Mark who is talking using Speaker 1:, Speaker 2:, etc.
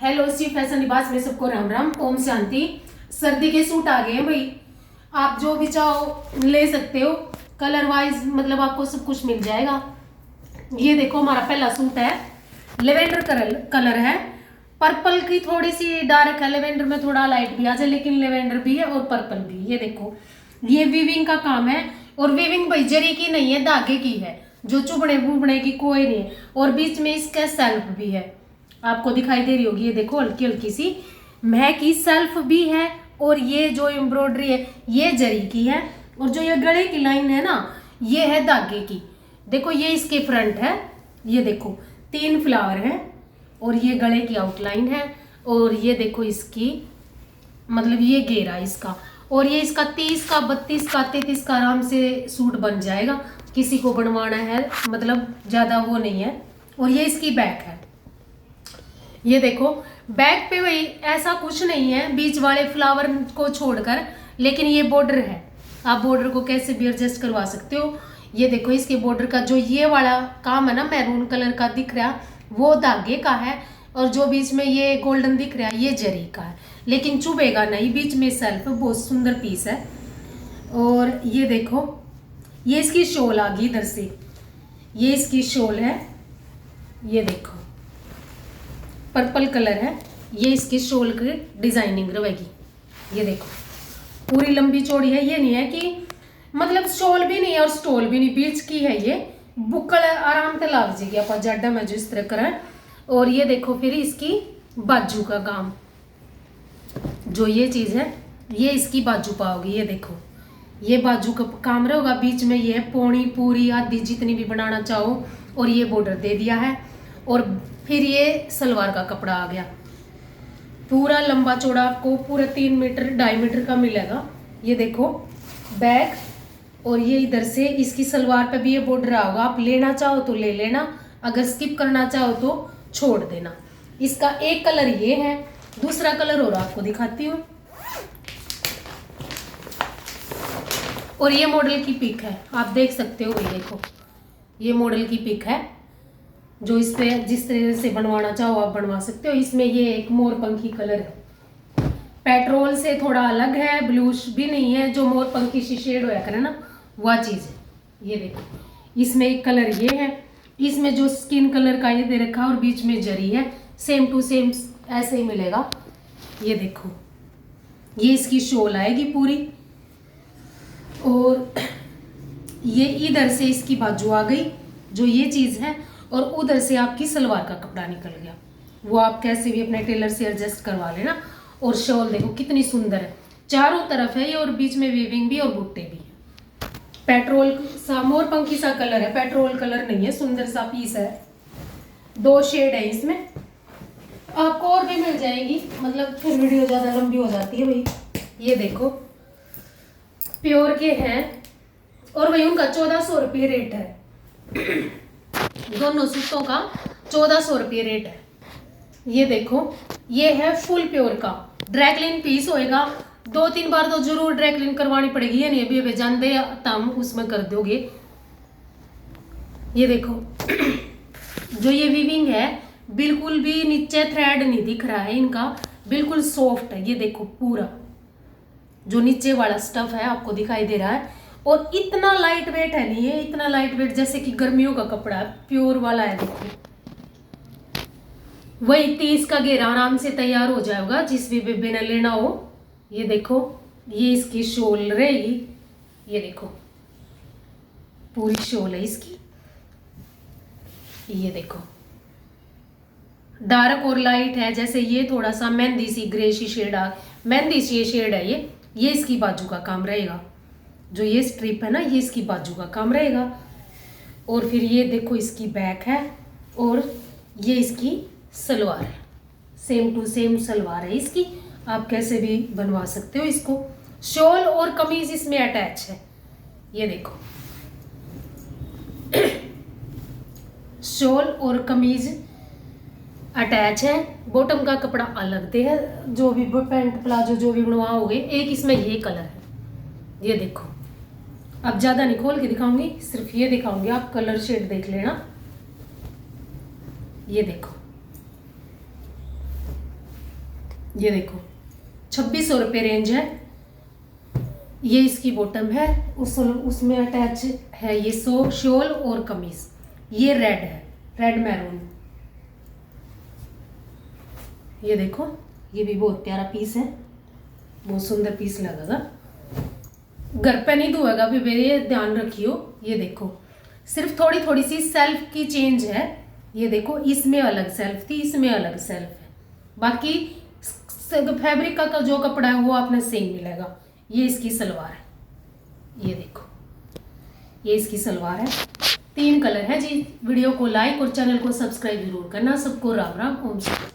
Speaker 1: Hello सी fashion लिबास में सबको राम राम, ओम शांति। सर्दी के सूट आ गए हैं भाई, आप जो भी चाहो ले सकते हो। कलर वाइज मतलब आपको सब कुछ मिल जाएगा। ये देखो हमारा पहला सूट है, लेवेंडर कलर है। पर्पल की थोड़ी सी डार्क है, लेवेंडर में थोड़ा लाइट भी आ जाए, लेकिन लेवेंडर भी है और पर्पल भी। ये देखो ये वीविंग का काम है, और वीविंग भाई जरी की नहीं है, धागे की है, जो चुभने बुभने की कोई नहीं है। और बीच में इसका सेल्फ भी है, आपको दिखाई दे रही होगी। ये देखो हल्की हल्की सी मह की सेल्फ भी है। और ये जो एम्ब्रॉयडरी है ये जरी की है, और जो ये गले की लाइन है ना ये है धागे की। देखो ये इसके फ्रंट है, ये देखो 3 फ्लावर है, और ये गले की आउटलाइन है। और ये देखो इसकी मतलब ये घेरा इसका, और ये इसका 30 का 32 का 33 का आराम से सूट बन जाएगा। किसी को बनवाना है मतलब ज्यादा वो नहीं है। और ये इसकी बैक है। ये देखो बैक पे वही ऐसा कुछ नहीं है बीच वाले फ्लावर को छोड़कर, लेकिन ये बॉर्डर है, आप बॉर्डर को कैसे भी एडजस्ट करवा सकते हो। ये देखो इसके बॉर्डर का जो ये वाला काम है ना मैरून कलर का दिख रहा वो धागे का है, और जो बीच में ये गोल्डन दिख रहा है ये जरी का है, लेकिन चुभेगा नहीं। बीच में सेल्फ बहुत सुंदर पीस है। और ये देखो ये इसकी शॉल आ गई इधर से, ये इसकी शॉल है। ये देखो पर्पल कलर है, ये इसकी शॉल की डिजाइनिंग रहेगी। ये देखो पूरी लंबी चौड़ी है, ये नहीं है कि मतलब शॉल भी नहीं है और स्टोल भी नहीं, बीच की है। ये बुक्कल आराम से लाग जाएगी आप जाडा में जो इस तरह करें। और ये देखो फिर इसकी बाजू का काम, जो ये चीज है ये इसकी बाजू पाओगी। ये देखो ये बाजू का काम रहेगा, बीच में ये पौनी पूरी आधी जितनी भी बनाना चाहो, और ये बॉर्डर दे दिया है। और फिर ये सलवार का कपड़ा आ गया, पूरा लंबा चौड़ा आपको पूरा 3 मीटर 2.5 मीटर का मिलेगा। ये देखो बैक, और ये इधर से इसकी सलवार पे भी ये बॉर्डर आओगा। आप लेना चाहो तो ले लेना, अगर स्किप करना चाहो तो छोड़ देना। इसका एक कलर ये है, दूसरा कलर और आपको दिखाती हूँ। और ये मॉडल की पिक है, आप देख सकते हो। ये देखो ये मॉडल की पिक है, जो इस पे जिस तरह से बनवाना चाहो आप बनवा सकते हो। इसमें ये एक मोरपंखी कलर है, पेट्रोल से थोड़ा अलग है, ब्लूश भी नहीं है, जो मोरपंखी सी शेड होया करे ना वह चीज है। ये देखो इसमें एक कलर ये है, इसमें जो स्किन कलर का ये दे रखा है, और बीच में जरी है, सेम टू सेम ऐसे ही मिलेगा। ये देखो ये इसकी शॉल आएगी पूरी, और ये इधर से इसकी बाजू आ गई जो ये चीज है, और उधर से आपकी सलवार का कपड़ा निकल गया। वो आप कैसे भी अपने टेलर से एडजस्ट करवा लेना। और शॉल देखो कितनी सुंदर है, चारों तरफ है ये, और बीच में वीविंग भी और बुट्टे भी है। पेट्रोल सा मोरपंखी सा कलर है, पेट्रोल कलर नहीं है, सुंदर सा पीस है। 2 शेड है इसमें, आपको और भी मिल जाएगी, मतलब फिर वीडियो ज्यादा लंबी हो जाती है भाई। ये देखो प्योर के हैं, और वही उनका 1400 रुपये रेट है। दोनों सूटों का 1400 रुपये रेट है। ये देखो ये है फुल प्योर का, ड्राई पीस होएगा। 2-3 बार तो जरूर ड्राई करवानी पड़ेगी, ये नहीं अभी जानते तम उसमें कर दोगे। ये देखो जो ये वीविंग है बिल्कुल भी नीचे थ्रेड नहीं दिख रहा है इनका, बिल्कुल सॉफ्ट है। ये देखो पूरा जो नीचे वाला स्टफ है आपको दिखाई दे रहा है, और इतना लाइट वेट है नहीं है, इतना लाइट वेट जैसे कि गर्मियों का कपड़ा है, प्योर वाला है। देखो वही 30 का घेरा आराम से तैयार हो जाएगा जिस भी बेबे ने लेना हो। ये देखो ये इसकी शॉल रहेगी। ये देखो पूरी शॉल है इसकी। ये देखो डार्क और लाइट है, जैसे ये थोड़ा सा मेहंदी सी ग्रे सी शेड मेहंदी सी शेड है ये इसकी बाजू का काम रहेगा। जो ये स्ट्रिप है ना ये इसकी बाजू का काम रहेगा। और फिर ये देखो इसकी बैक है, और ये इसकी सलवार है, सेम टू सेम सलवार है इसकी, आप कैसे भी बनवा सकते हो इसको। शॉल और कमीज इसमें अटैच है। ये देखो शॉल और कमीज अटैच है, बॉटम का कपड़ा अलग दे है, जो भी पैंट प्लाजो जो भी बनवाओगे। एक इसमें ये कलर है। ये देखो अब ज्यादा नहीं खोल के दिखाऊंगी, सिर्फ ये दिखाऊंगी, आप कलर शेड देख लेना। ये देखो ये देखो 2600 रुपये रेंज है। ये इसकी बॉटम है, उसमें अटैच है ये शॉल और कमीज। ये रेड है, रेड मैरून। ये देखो ये भी बहुत प्यारा पीस है, बहुत सुंदर पीस लगेगा। घर पे नहीं धोएगा भी, ये ध्यान रखियो। ये देखो सिर्फ थोड़ी थोड़ी सी सेल्फ की चेंज है। ये देखो इसमें अलग सेल्फ थी, इसमें अलग सेल्फ है, बाकी फैब्रिक का जो कपड़ा है वो आपने सेम मिलेगा। ये इसकी सलवार है, ये देखो ये इसकी सलवार है। 3 कलर है जी। वीडियो को लाइक और चैनल को सब्सक्राइब जरूर करना। सबको राम राम, ओम शांति।